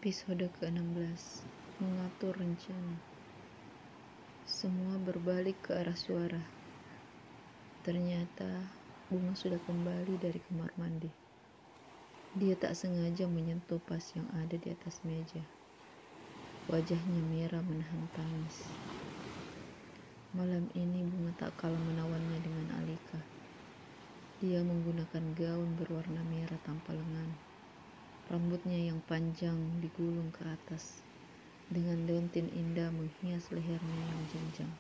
Episode ke-16, Mengatur rencana. Semua berbalik ke arah suara. Ternyata Bunga sudah kembali dari kamar mandi. Dia tak sengaja menyentuh vas yang ada di atas meja. Wajahnya merah menahan tangis. Malam ini Bunga tak kalah menawannya dengan Alika. Dia menggunakan gaun berwarna merah tanpa lengan. Rambutnya yang panjang digulung ke atas, dengan leontin indah menghias lehernya yang jenjang.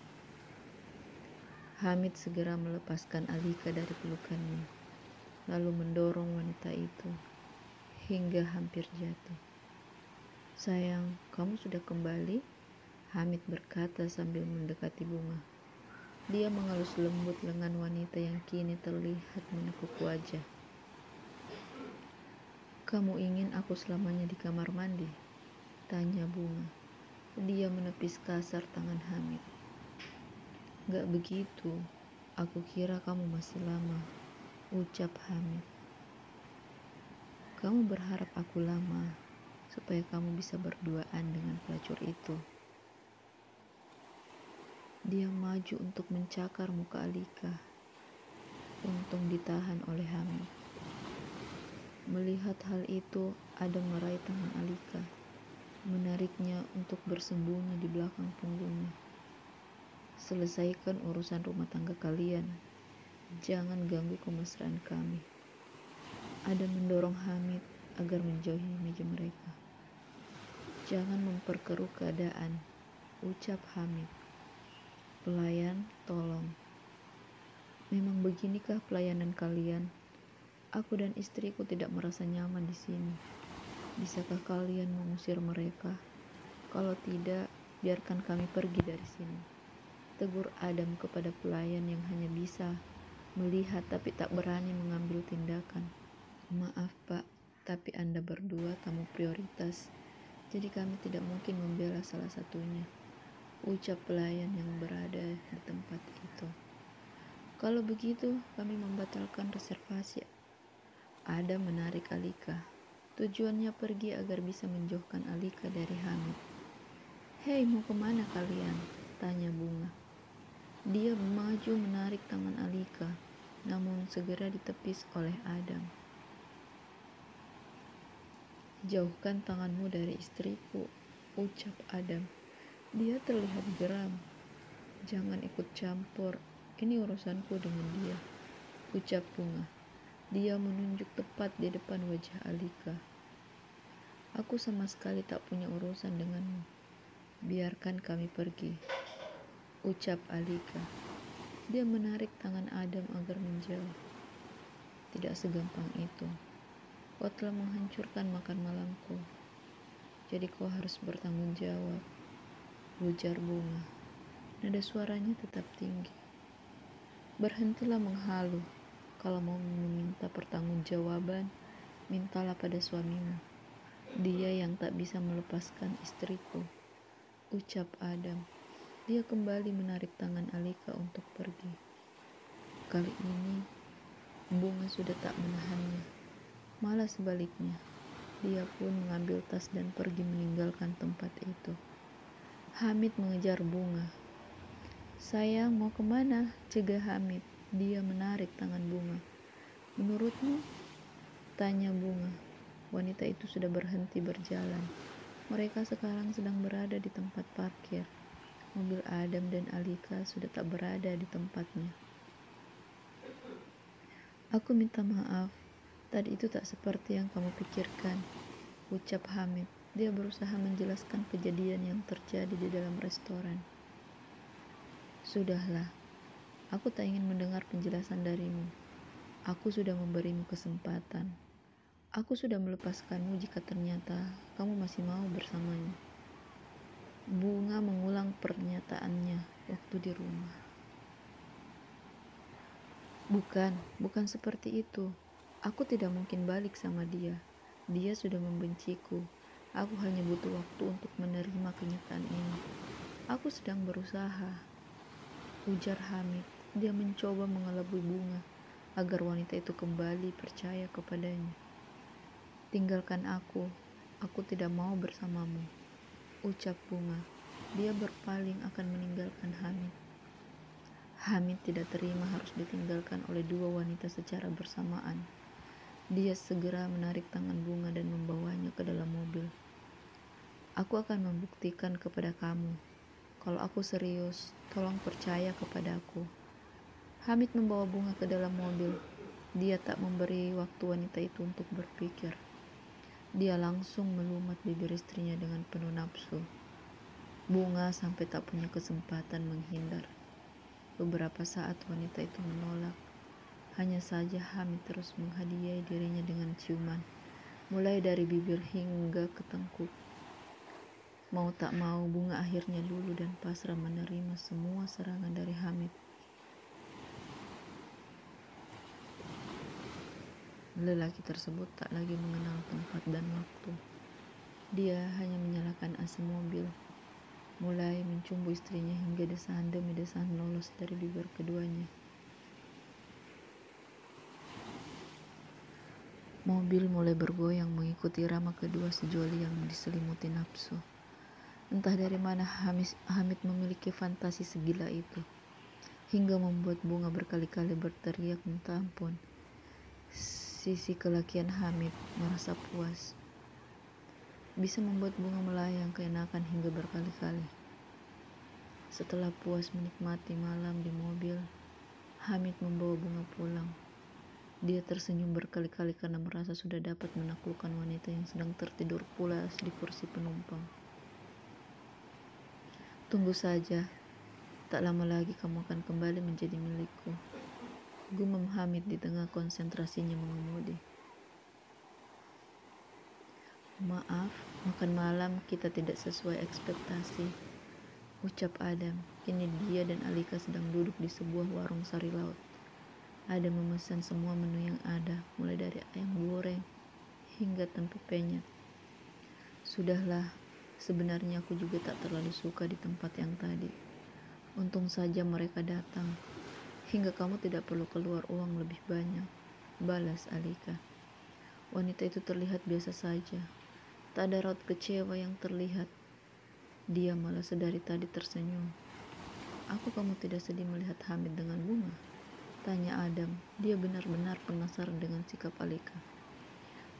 Hamid segera melepaskan Alika dari pelukannya, lalu mendorong wanita itu hingga hampir jatuh. "Sayang, kamu sudah kembali?" Hamid berkata sambil mendekati Bunga. Dia mengelus lembut lengan wanita yang kini terlihat menekuk wajah. "Kamu ingin aku selamanya di kamar mandi?" tanya Bunga. Dia menepis kasar tangan Hamid. "Gak begitu, aku kira kamu masih lama," ucap Hamid. "Kamu berharap aku lama, supaya kamu bisa berduaan dengan pelacur itu." Dia maju untuk mencakar muka Alika. Untung ditahan oleh Hamid. Melihat hal itu, Adam meraih tangan Alika, menariknya untuk bersembunyi di belakang punggungnya. "Selesaikan urusan rumah tangga kalian. Jangan ganggu kemesraan kami." Adam mendorong Hamid agar menjauhi meja mereka. "Jangan memperkeruh keadaan," ucap Hamid. "Pelayan, tolong. Memang beginikah pelayanan kalian? Aku dan istriku tidak merasa nyaman di sini. Bisakah kalian mengusir mereka? Kalau tidak, biarkan kami pergi dari sini," tegur Adam kepada pelayan yang hanya bisa melihat tapi tak berani mengambil tindakan. "Maaf Pak, tapi Anda berdua tamu prioritas, jadi kami tidak mungkin membela salah satunya," ucap pelayan yang berada di tempat itu. "Kalau begitu, kami membatalkan reservasi." Adam menarik Alika. Tujuannya pergi agar bisa menjauhkan Alika dari Hamid. "Hei, mau kemana kalian?" tanya Bunga. Dia maju menarik tangan Alika, namun segera ditepis oleh Adam. "Jauhkan tanganmu dari istriku," ucap Adam. Dia terlihat geram. "Jangan ikut campur, ini urusanku dengan dia," ucap Bunga. Dia menunjuk tepat di depan wajah Alika. "Aku sama sekali tak punya urusan denganmu. Biarkan kami pergi," ucap Alika. Dia menarik tangan Adam agar menjauh. "Tidak segampang itu. Kau telah menghancurkan makan malamku, jadi kau harus bertanggung jawab," ujar Bunga. Nada suaranya tetap tinggi. "Berhentilah menghalu. Kalau mau meminta pertanggungjawaban, mintalah pada suamimu. Dia yang tak bisa melepaskan istriku," ucap Adam. Dia kembali menarik tangan Alika untuk pergi. Kali ini, Bunga sudah tak menahannya. Malah sebaliknya, dia pun mengambil tas dan pergi meninggalkan tempat itu. Hamid mengejar Bunga. "Sayang, mau kemana?" cegah Hamid. Dia menarik tangan Bunga. "Menurutmu?" tanya Bunga. Wanita itu sudah berhenti berjalan. Mereka sekarang sedang berada di tempat parkir. Mobil Adam dan Alika sudah tak berada di tempatnya. "Aku minta maaf. Tadi itu tak seperti yang kamu pikirkan," ucap Hamid. Dia berusaha menjelaskan kejadian yang terjadi di dalam restoran. "Sudahlah. Aku tak ingin mendengar penjelasan darimu. Aku sudah memberimu kesempatan. Aku sudah melepaskanmu jika ternyata kamu masih mau bersamanya." Bunga mengulang pernyataannya waktu di rumah. Bukan seperti itu. Aku tidak mungkin balik sama dia. Dia sudah membenciku. Aku hanya butuh waktu untuk menerima kenyataan ini. Aku sedang berusaha," ujar Hamid. Dia mencoba mengelabui Bunga agar wanita itu kembali percaya kepadanya. "Tinggalkan aku. Aku tidak mau bersamamu, ucap Bunga. Dia berpaling akan meninggalkan Hamid. Hamid tidak terima harus ditinggalkan oleh dua wanita secara bersamaan. Dia segera menarik tangan Bunga dan membawanya ke dalam mobil. Aku akan membuktikan kepada kamu. Kalau aku serius, tolong percaya kepadaku. Hamid membawa Bunga ke dalam mobil. Dia tak memberi waktu wanita itu untuk berpikir. Dia langsung melumat bibir istrinya dengan penuh nafsu. Bunga sampai tak punya kesempatan menghindar. Beberapa saat wanita itu menolak. Hanya saja Hamid terus menghadiahi dirinya dengan ciuman, mulai dari bibir hingga ke tengkuk. Mau tak mau, Bunga akhirnya luluh dan pasrah menerima semua serangan dari Hamid. Lelaki tersebut tak lagi mengenal tempat dan waktu. Dia hanya menyalakan AC mobil, mulai mencumbu istrinya hingga desahan demi desahan lolos dari bibir keduanya. Mobil mulai bergoyang mengikuti irama kedua sejoli yang diselimuti nafsu. Entah dari mana Hamid memiliki fantasi segila itu, hingga membuat Bunga berkali-kali berteriak minta ampun. Sisi kelakian Hamid merasa puas, bisa membuat Bunga melayang keenakan hingga berkali-kali. Setelah puas menikmati malam di mobil, Hamid membawa Bunga pulang. Dia tersenyum berkali-kali karena merasa sudah dapat menaklukkan wanita yang sedang tertidur pulas di kursi penumpang. Tunggu saja, tak lama lagi kamu akan kembali menjadi milikku, gumam Hamid di tengah konsentrasinya mengemudi. Maaf, makan malam kita tidak sesuai ekspektasi, ucap Adam. Kini dia dan Alika sedang duduk di sebuah warung sari laut. Adam memesan semua menu yang ada, mulai dari ayam goreng hingga tempe penyet. Sudahlah, sebenarnya aku juga tak terlalu suka di tempat yang tadi. Untung saja mereka datang, hingga kamu tidak perlu keluar uang lebih banyak, balas Alika. Wanita itu terlihat biasa saja. Tak ada raut kecewa yang terlihat. Dia malah sedari tadi tersenyum. Aku kamu tidak sedih melihat Hamid dengan Bunga? Tanya Adam. Dia benar-benar penasaran dengan sikap Alika.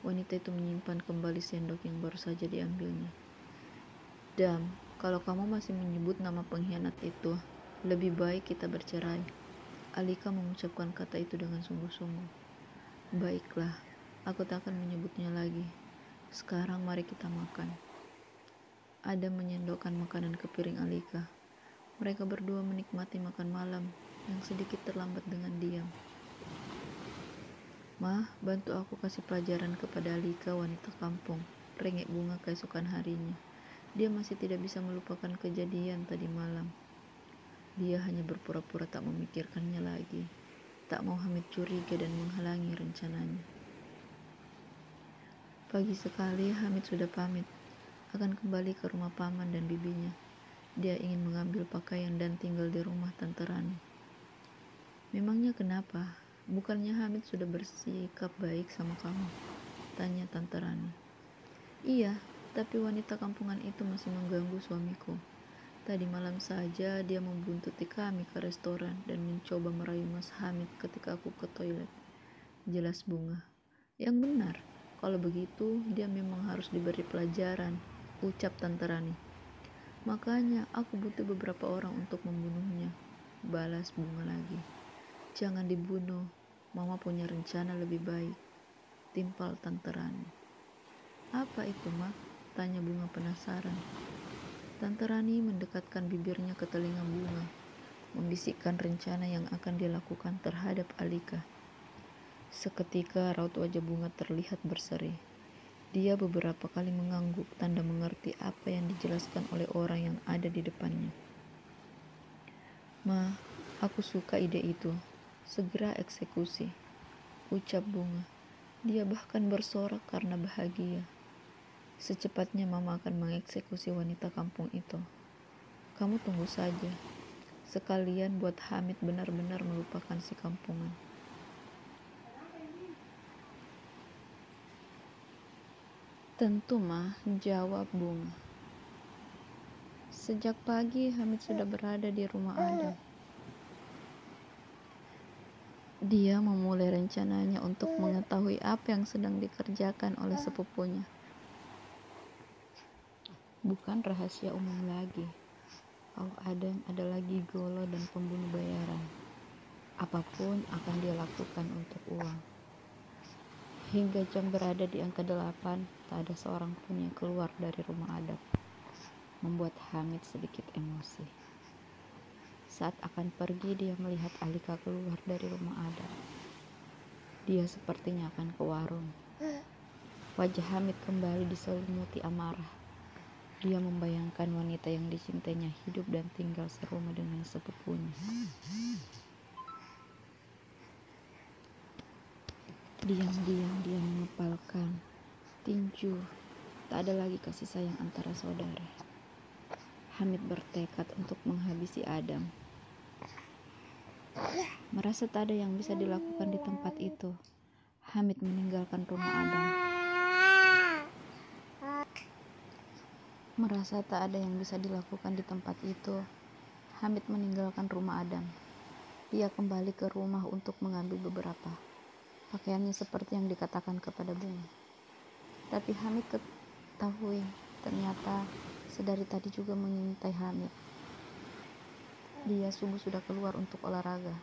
Wanita itu menyimpan kembali sendok yang baru saja diambilnya. Dam, kalau kamu masih menyebut nama pengkhianat itu, lebih baik kita bercerai. Alika mengucapkan kata itu dengan sungguh-sungguh. Baiklah, aku tak akan menyebutnya lagi. Sekarang mari kita makan. Adam menyendokkan makanan ke piring Alika. Mereka berdua menikmati makan malam yang sedikit terlambat dengan diam. Mah, bantu aku kasih pelajaran kepada Alika, wanita kampung, rengek Bunga keesokan harinya. Dia masih tidak bisa melupakan kejadian tadi malam. Dia hanya berpura-pura tak memikirkannya lagi. Tak mau Hamid curiga dan menghalangi rencananya. Pagi sekali Hamid sudah pamit, akan kembali ke rumah paman dan bibinya. Dia ingin mengambil pakaian dan tinggal di rumah Tante Rani. Memangnya kenapa? Bukannya Hamid sudah bersikap baik sama kamu? Tanya Tante Rani. Iya, tapi wanita kampungan itu masih mengganggu suamiku. Tadi malam saja dia membuntuti kami ke restoran dan mencoba merayu Mas Hamid ketika aku ke toilet. Jelas Bunga. Yang benar. Kalau begitu, dia memang harus diberi pelajaran, ucap Tante Rani. Makanya aku butuh beberapa orang untuk membunuhnya, balas Bunga lagi. Jangan dibunuh, Mama punya rencana lebih baik, timpal Tante Rani. Apa itu, Ma? Tanya Bunga penasaran. Tante Rani mendekatkan bibirnya ke telinga Bunga, membisikkan rencana yang akan dilakukan terhadap Alika. Seketika raut wajah Bunga terlihat berseri. Dia beberapa kali mengangguk, tanda mengerti apa yang dijelaskan oleh orang yang ada di depannya. Ma, aku suka ide itu. Segera eksekusi, ucap Bunga. Dia bahkan bersorak karena bahagia. Secepatnya Mama akan mengeksekusi wanita kampung itu. Kamu tunggu saja. Sekalian buat Hamid benar-benar melupakan si kampungan. Tentu mah, jawab Bunga. Sejak pagi Hamid sudah berada di rumah Adam. Dia memulai rencananya untuk mengetahui apa yang sedang dikerjakan oleh sepupunya. Bukan rahasia umum lagi kalau Adam adalah gigolo dan pembunuh bayaran. Apapun akan dia lakukan untuk uang. Hingga jam berada di angka 8, tak ada seorang pun yang keluar dari rumah Adam. Membuat Hamid sedikit emosi. Saat akan pergi, dia melihat Alika keluar dari rumah Adam. Dia sepertinya akan ke warung. Wajah Hamid kembali diselimuti amarah. Dia membayangkan wanita yang dicintainya hidup dan tinggal serumah dengan sepupunya. Diam-diam dia mengepalkan tinju. Tak ada lagi kasih sayang antara saudara. Hamid bertekad untuk menghabisi Adam. Merasa tak ada yang bisa dilakukan di tempat itu, Hamid meninggalkan rumah Adam. Merasa tak ada yang bisa dilakukan di tempat itu, Hamid meninggalkan rumah Adam. Dia kembali ke rumah untuk mengambil beberapa pakaiannya seperti yang dikatakan kepada Bunga. Tapi Hamid ketahui ternyata sedari tadi juga mengintai Hamid. Dia sudah keluar untuk olahraga.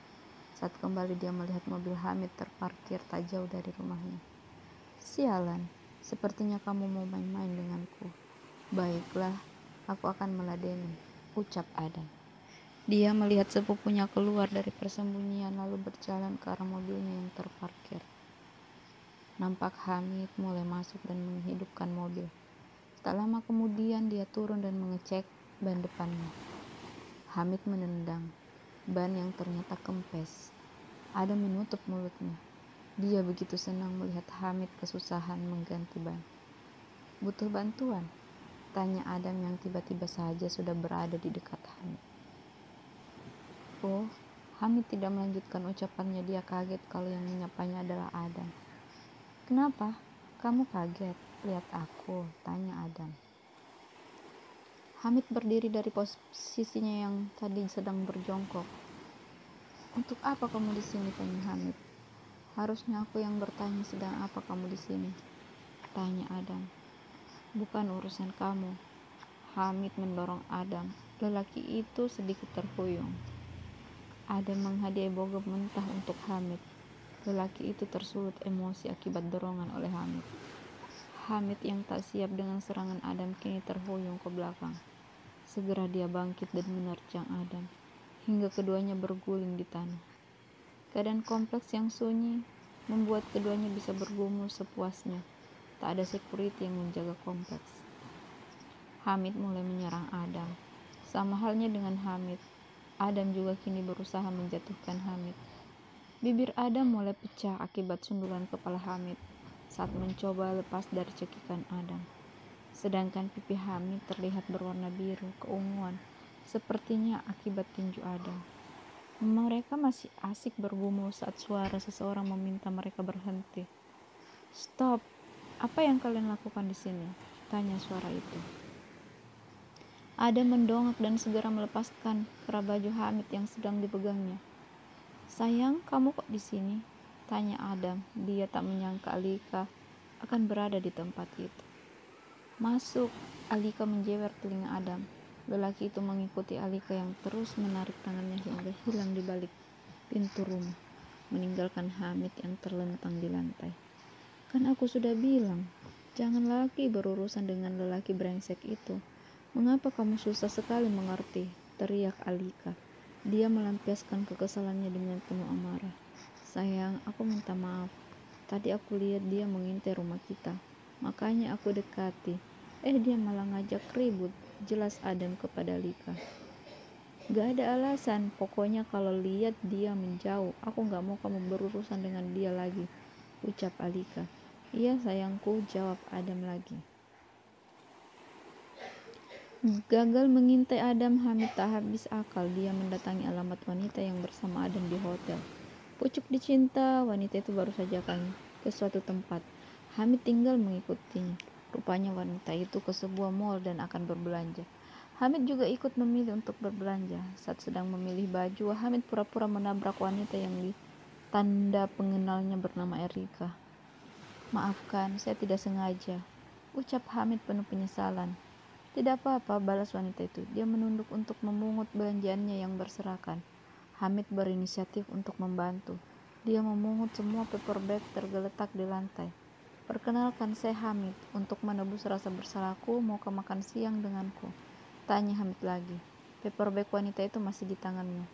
Saat kembali dia melihat mobil Hamid terparkir tak jauh dari rumahnya. Sialan, sepertinya kamu mau main-main denganku. Baiklah, aku akan meladeni, ucap Adam. Dia melihat sepupunya keluar dari persembunyian lalu berjalan ke arah mobilnya yang terparkir. Nampak Hamid mulai masuk dan menghidupkan mobil. Tak lama kemudian dia turun dan mengecek ban depannya. Hamid menendang ban yang ternyata kempes. Adam menutup mulutnya. Dia begitu senang melihat Hamid kesusahan mengganti ban. Butuh bantuan? Tanya Adam yang tiba-tiba saja sudah berada di dekat Hamid. Oh, Hamid tidak melanjutkan ucapannya. Dia kaget kalau yang menyapanya adalah Adam. Kenapa? Kamu kaget? Lihat aku, tanya Adam. Hamid berdiri dari posisinya yang tadi sedang berjongkok. Untuk apa kamu di sini? Tanya Hamid. Harusnya aku yang bertanya sedang apa kamu di sini? Tanya Adam. Bukan urusan kamu. Hamid mendorong Adam. Lelaki itu sedikit terhuyung. Adam menghadiahi bogem mentah untuk Hamid. Lelaki itu tersulut emosi akibat dorongan oleh Hamid. Hamid yang tak siap dengan serangan Adam kini terhuyung ke belakang. Segera dia bangkit dan menerjang Adam, hingga keduanya berguling di tanah. Keadaan kompleks yang sunyi membuat keduanya bisa bergumul sepuasnya. Tak ada security yang menjaga kompleks. Hamid mulai menyerang Adam. Sama halnya dengan Hamid, Adam juga kini berusaha menjatuhkan Hamid. Bibir Adam mulai pecah akibat sundulan kepala Hamid saat mencoba lepas dari cekikan Adam. Sedangkan pipi Hamid terlihat berwarna biru keunguan, sepertinya akibat tinju Adam. Mereka masih asik bergumul saat suara seseorang meminta mereka berhenti. Stop! Apa yang kalian lakukan di sini? Tanya suara itu. Adam mendongak dan segera melepaskan kerah baju Hamid yang sedang dipegangnya. Sayang, kamu kok di sini? Tanya Adam. Dia tak menyangka Alika akan berada di tempat itu. Masuk, Alika menjewer telinga Adam. Lelaki itu mengikuti Alika yang terus menarik tangannya hingga hilang di balik pintu rumah, meninggalkan Hamid yang terlentang di lantai. Kan aku sudah bilang, jangan lagi berurusan dengan lelaki brengsek itu. Mengapa kamu susah sekali mengerti? Teriak Alika. Dia melampiaskan kekesalannya dengan penuh amarah. Sayang, aku minta maaf. Tadi aku lihat dia mengintai rumah kita. Makanya aku dekati. Dia malah ngajak ribut. Jelas Adam kepada Alika. Gak ada alasan. Pokoknya kalau lihat dia menjauh, aku gak mau kamu berurusan dengan dia lagi, ucap Alika. Iya sayangku, jawab Adam lagi. Gagal mengintai Adam, Hamid tak habis akal. Dia mendatangi alamat wanita yang bersama Adam di hotel. Pucuk dicinta, wanita itu baru saja akan ke suatu tempat. Hamid tinggal mengikutinya. Rupanya wanita itu ke sebuah mall dan akan berbelanja. Hamid juga ikut memilih untuk berbelanja. Saat sedang memilih baju, Hamid pura-pura menabrak wanita yang ditanda pengenalnya bernama Erika. "Maafkan, saya tidak sengaja," ucap Hamid penuh penyesalan. "Tidak apa-apa," balas wanita itu. Dia menunduk untuk memungut belanjaannya yang berserakan. Hamid berinisiatif untuk membantu. Dia memungut semua paper bag tergeletak di lantai. "Perkenalkan, saya Hamid. Untuk menebus rasa bersalahku, mau ke makan siang denganku?" tanya Hamid lagi. Paper bag wanita itu masih di tangannya.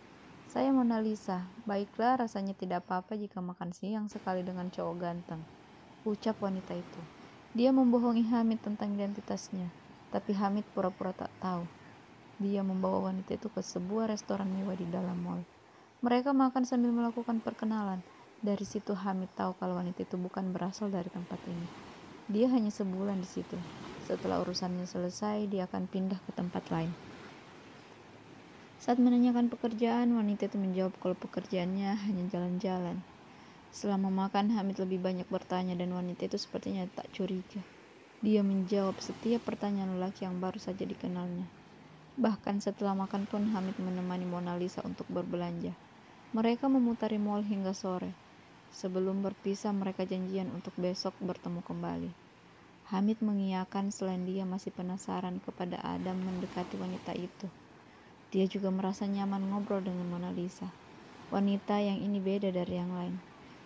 "Saya Mona Lisa. Baiklah, rasanya tidak apa-apa jika makan siang sekali dengan cowok ganteng," ucap wanita itu. Dia membohongi Hamid tentang identitasnya, tapi Hamid pura-pura tak tahu. Dia membawa wanita itu ke sebuah restoran mewah di dalam mall. Mereka makan sambil melakukan perkenalan. Dari situ Hamid tahu kalau wanita itu bukan berasal dari tempat ini. Dia hanya sebulan di situ. Setelah urusannya selesai, dia akan pindah ke tempat lain. Saat menanyakan pekerjaan, wanita itu menjawab kalau pekerjaannya hanya jalan-jalan. Selama makan, Hamid lebih banyak bertanya dan wanita itu sepertinya tak curiga. Dia menjawab setiap pertanyaan lelaki yang baru saja dikenalnya. Bahkan setelah makan pun Hamid menemani Mona Lisa untuk berbelanja. Mereka memutari mall hingga sore. Sebelum berpisah, mereka janjian untuk besok bertemu kembali. Hamid mengiyakan selain dia masih penasaran kepada Adam mendekati wanita itu. Dia juga merasa nyaman ngobrol dengan Mona Lisa. Wanita yang ini beda dari yang lain.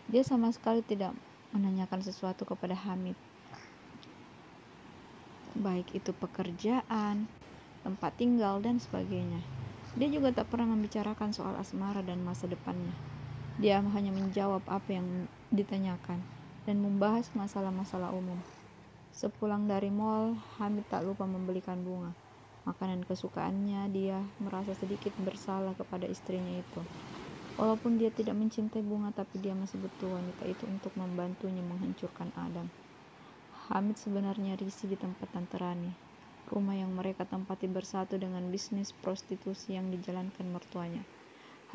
Dia sama sekali tidak menanyakan sesuatu kepada Hamid, baik itu pekerjaan, tempat tinggal, dan sebagainya. Dia juga tak pernah membicarakan soal asmara dan masa depannya. Dia hanya menjawab apa yang ditanyakan dan membahas masalah-masalah umum. Sepulang dari mall, Hamid tak lupa membelikan bunga, makanan kesukaannya. Dia merasa sedikit bersalah kepada istrinya itu. Walaupun dia tidak mencintai bunga, tapi dia masih butuh wanita itu untuk membantunya menghancurkan Adam. Hamid sebenarnya risih di tempat Tante Rani, rumah yang mereka tempati bersatu dengan bisnis prostitusi yang dijalankan mertuanya.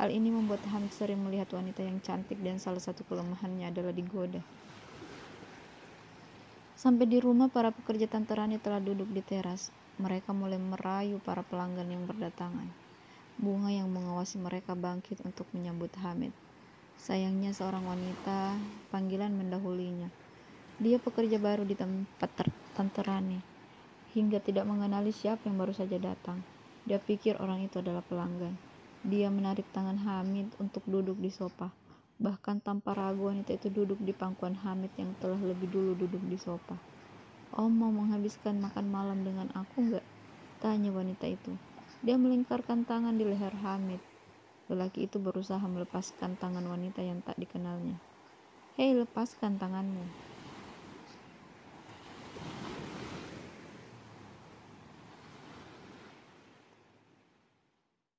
Hal ini membuat Hamid sering melihat wanita yang cantik dan salah satu kelemahannya adalah digoda. Sampai di rumah, para pekerja Tante Rani telah duduk di teras. Mereka mulai merayu para pelanggan yang berdatangan. Bunga yang mengawasi mereka bangkit untuk menyambut Hamid. Sayangnya seorang wanita panggilan mendahulinya. Dia pekerja baru di tempat Tante Rani, hingga tidak mengenali siapa yang baru saja datang. Dia pikir orang itu adalah pelanggan. Dia menarik tangan Hamid untuk duduk di sofa. Bahkan tanpa ragu wanita itu duduk di pangkuan Hamid yang telah lebih dulu duduk di sofa. "Om mau menghabiskan makan malam dengan aku enggak?" tanya wanita itu. Dia melingkarkan tangan di leher Hamid. Lelaki itu berusaha melepaskan tangan wanita yang tak dikenalnya. "Hei, lepaskan tanganmu,"